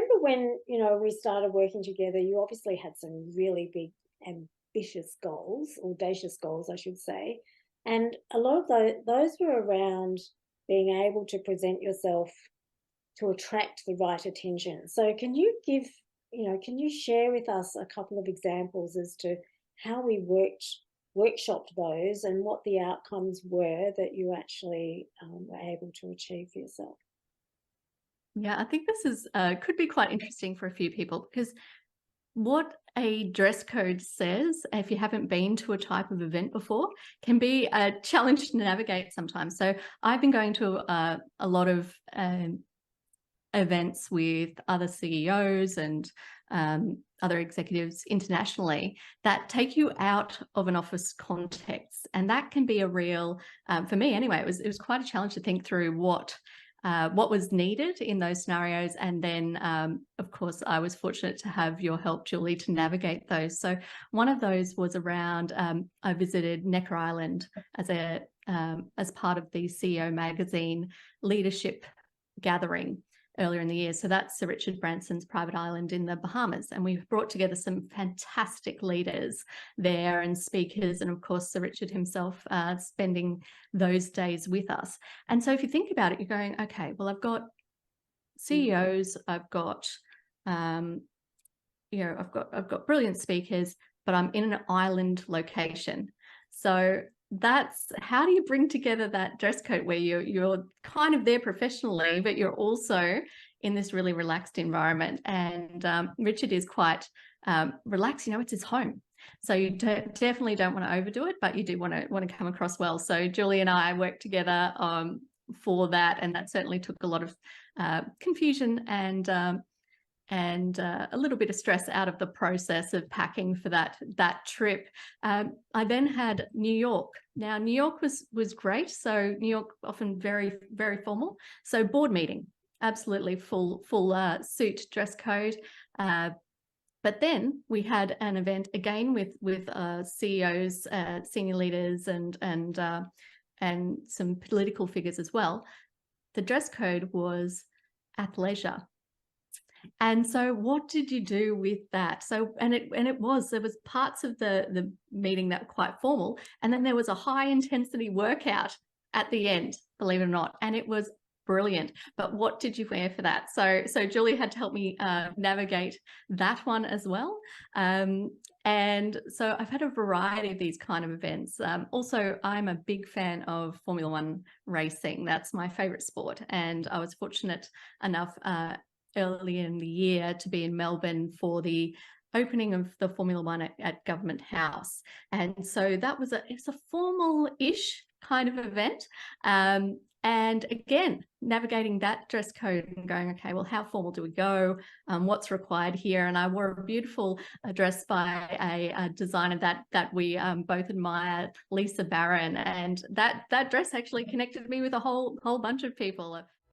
remember when, we started working together, you obviously had some really big, ambitious goals, audacious goals, I should say. And a lot of those were around being able to present yourself to attract the right attention. So can you share with us a couple of examples as to how we workshopped those and what the outcomes were that you actually were able to achieve for yourself? Yeah, I think this is could be quite interesting for a few people because what a dress code says, if you haven't been to a type of event before, can be a challenge to navigate sometimes. So I've been going to a lot of events with other CEOs and other executives internationally that take you out of an office context, and that can be a real, for me anyway, it was quite a challenge to think through what was needed in those scenarios. And then, of course, I was fortunate to have your help, Julie, to navigate those. So one of those was around, I visited Necker Island as part of the CEO magazine leadership gathering earlier in the year. So that's Sir Richard Branson's private island in the Bahamas. And we've brought together some fantastic leaders there and speakers. And of course, Sir Richard himself spending those days with us. And so if you think about it, you're going, okay, well, I've got CEOs, I've got, I've got brilliant speakers, but I'm in an island location. So that's how do you bring together that dress code where you're kind of there professionally, but you're also in this really relaxed environment. And Richard is quite relaxed. It's his home, so you definitely don't want to overdo it, but you do want to come across well. So Julie and I worked together for that, and that certainly took a lot of confusion and a little bit of stress out of the process of packing for that trip. I then had New York. Now, New York was great. So New York often very, very formal. So board meeting, absolutely full suit dress code. But then we had an event again with CEOs, senior leaders, and some political figures as well. The dress code was athleisure. And so what did you do with that? So, there was parts of the meeting that were quite formal, and then there was a high intensity workout at the end, believe it or not. And it was brilliant. But what did you wear for that? So Julie had to help me navigate that one as well. And so I've had a variety of these kind of events. Also, I'm a big fan of Formula One racing. That's my favorite sport. And I was fortunate enough early in the year to be in Melbourne for the opening of the Formula One at Government House. And so it's a formal-ish kind of event. And again, navigating that dress code and going, okay, well, how formal do we go? What's required here? And I wore a beautiful dress by a designer that we both admire, Lisa Barron. And that dress actually connected me with a whole bunch of people.